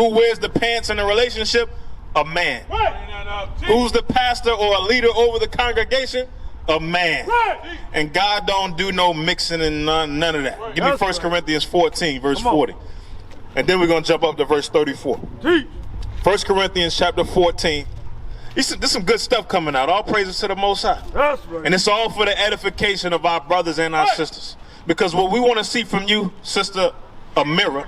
Who wears the pants in a relationship? A man. Right. Who's the pastor or a leader over the congregation? A man. Right. And God don't do no mixing and none of that. Right. Give me 1 Corinthians 14, verse 40. And then we're going to jump up to verse 34. 1 Corinthians chapter 14. There's some good stuff coming out. All praises to the Most High. That's right. And it's all for the edification of our brothers and our sisters. Because what we want to see from you, Sister Amira,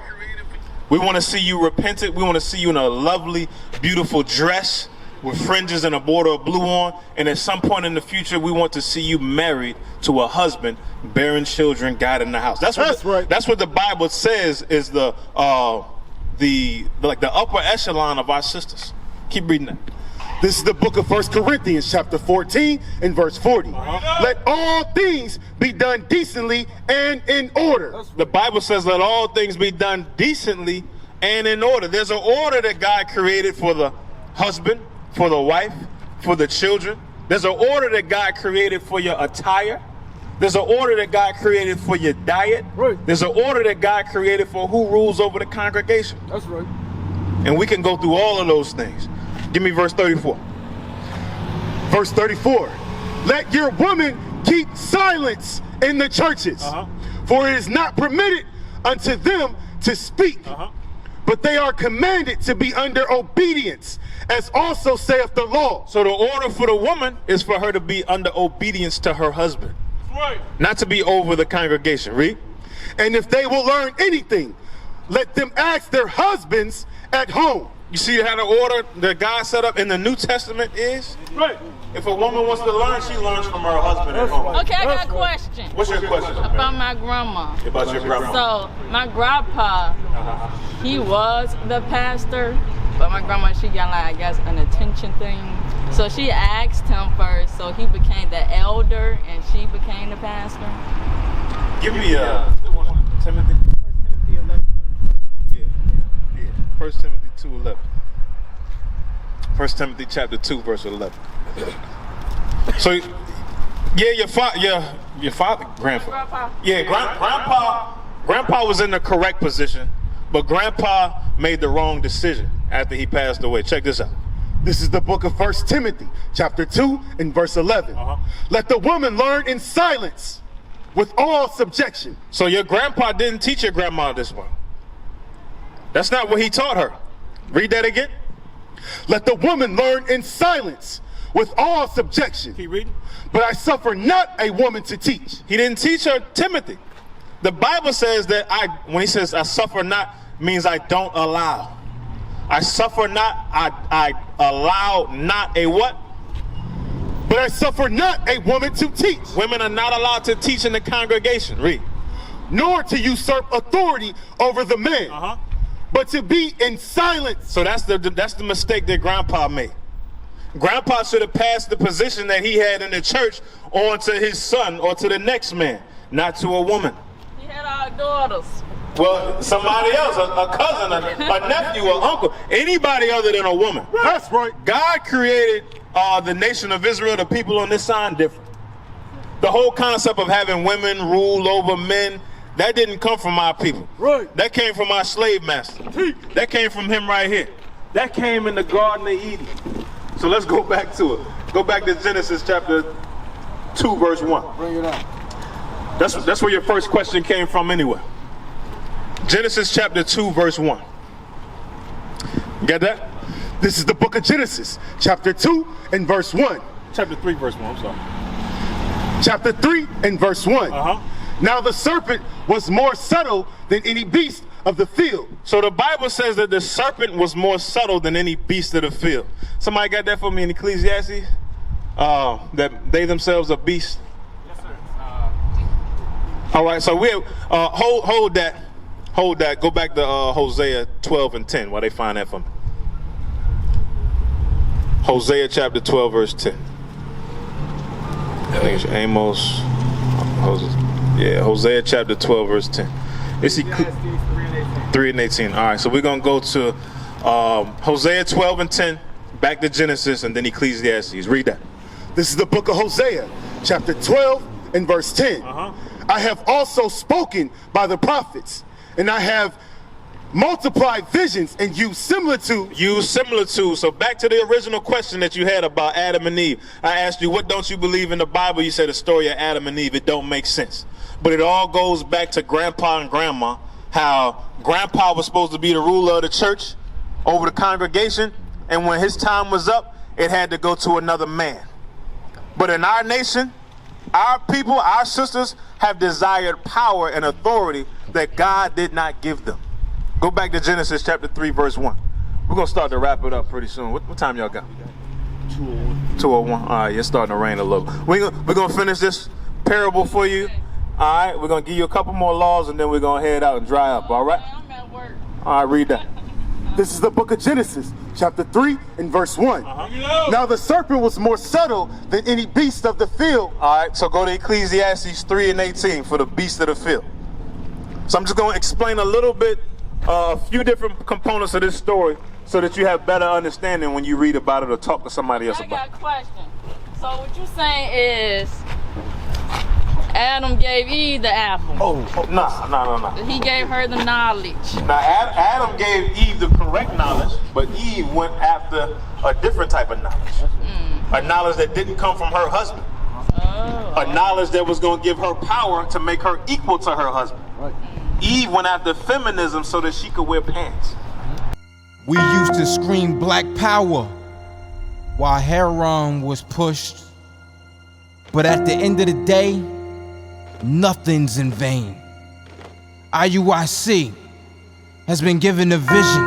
we want to see you repentant. We want to see you in a lovely, beautiful dress with fringes and a border of blue on. And at some point in the future, we want to see you married to a husband, bearing children, guiding the house. That's right. That's what the Bible says is the upper echelon of our sisters. Keep reading that. This is the book of 1 Corinthians chapter 14 and verse 40. Let all things be done decently and in order. The Bible says let all things be done decently and in order. There's an order that God created for the husband, for the wife, for the children. There's an order that God created for your attire. There's an order that God created for your diet. Right. There's an order that God created for who rules over the congregation. That's right. And we can go through all of those things. Give me verse 34. Verse 34. Let your women keep silence in the churches, for it is not permitted unto them to speak, but they are commanded to be under obedience, as also saith the law. So the order for the woman is for her to be under obedience to her husband. Right. Not to be over the congregation. Read. And if they will learn anything, let them ask their husbands at home. You see how the order that God set up in the New Testament is? Right. If a woman wants to learn, she learns from her husband at home. Okay, I got a question. What's your question? About my grandma. About your grandma. So, my grandpa, he was the pastor, but my grandma, she got like, I guess, an attention thing. So she asked him first, so he became the elder, and she became the pastor. Give me Timothy. 1 Timothy 2:11. 1 Timothy chapter 2 verse 11. So, yeah, your father, grandfather. Yeah, grandpa was in the correct position, but grandpa made the wrong decision after he passed away. Check this out. This is the book of 1 Timothy chapter 2 and verse 11. Let the woman learn in silence with all subjection. So your grandpa didn't teach your grandma this one. That's not what he taught her. Read that again. Let the woman learn in silence with all subjection. Keep reading. But I suffer not a woman to teach. He didn't teach her Timothy. The Bible says that when he says I suffer not, means I don't allow. I suffer not, I allow not a what? But I suffer not a woman to teach. Women are not allowed to teach in the congregation. Read. Nor to usurp authority over the man. But to be in silence. So that's the mistake that grandpa made. Grandpa should have passed the position that he had in the church on to his son or to the next man, not to a woman. He had our daughters. Well, somebody else, a cousin, a nephew, an uncle, anybody other than a woman. That's right. God created the nation of Israel, the people on this side, different. The whole concept of having women rule over men, that didn't come from our people. Right. That came from our slave master. That came from him right here. That came in the Garden of Eden. So let's go back to it. Go back to Genesis chapter 2, verse 1. Bring it out. That's where your first question came from anyway. Genesis chapter 2, verse 1. Get that? This is the book of Genesis, chapter 2 and verse 1. Chapter 3, verse 1, I'm sorry. Chapter 3 and verse 1. Now the serpent was more subtle than any beast of the field. So the Bible says that the serpent was more subtle than any beast of the field. Somebody got that for me in Ecclesiastes? That they themselves are beasts? Yes, sir. All right, so we hold that. Go back to Hosea 12 and 10 while they find that for me. Hosea chapter 12, verse 10. I think it's Amos. Hosea chapter 12, verse 10. It's 3 and 18. All right, so we're going to go to Hosea 12 and 10, back to Genesis, and then Ecclesiastes. Read that. This is the book of Hosea, chapter 12 and verse 10. I have also spoken by the prophets, and I have multiply visions and use similar to. Use similar to. So back to the original question that you had about Adam and Eve. I asked you, what don't you believe in the Bible? You said the story of Adam and Eve. It don't make sense. But it all goes back to grandpa and grandma, how grandpa was supposed to be the ruler of the church over the congregation, and when his time was up, it had to go to another man. But in our nation, our people, our sisters have desired power and authority that God did not give them. Go back to Genesis chapter 3, verse 1. We're going to start to wrap it up pretty soon. What time y'all got? 2:01. 2:01. All right, it's starting to rain a little. We're going to finish this parable for you. All right, we're going to give you a couple more laws, and then we're going to head out and dry up, all right? I'm at work. All right, read that. This is the book of Genesis, chapter 3 and verse 1. Now the serpent was more subtle than any beast of the field. All right, so go to Ecclesiastes 3 and 18 for the beast of the field. So I'm just going to explain a little bit, a few different components of this story so that you have better understanding when you read about it or talk to somebody else I about it. got a question. So what you're saying is Adam gave Eve the apple. No. He gave her the knowledge. Now, Adam gave Eve the correct knowledge, but Eve went after a different type of knowledge. A knowledge that didn't come from her husband. A knowledge that was going to give her power to make her equal to her husband. Eve went after feminism so that she could wear pants. We used to scream black power while heroin was pushed. But at the end of the day, nothing's in vain. Iuic has been given a vision.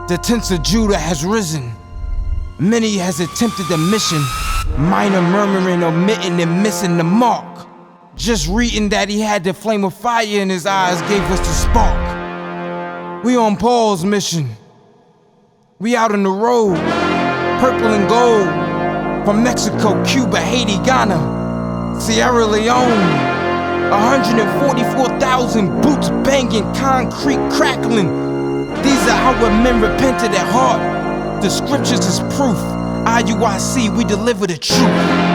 The tents of Judah has risen. Many has attempted the mission. Minor murmuring, omitting, and missing the mark. Just reading that he had the flame of fire in his eyes gave us the spark. We on Paul's mission. We out on the road, purple and gold. From Mexico, Cuba, Haiti, Ghana, Sierra Leone. 144,000 boots banging, concrete crackling. These are how men repented at heart. The scriptures is proof. Iuic, we deliver the truth.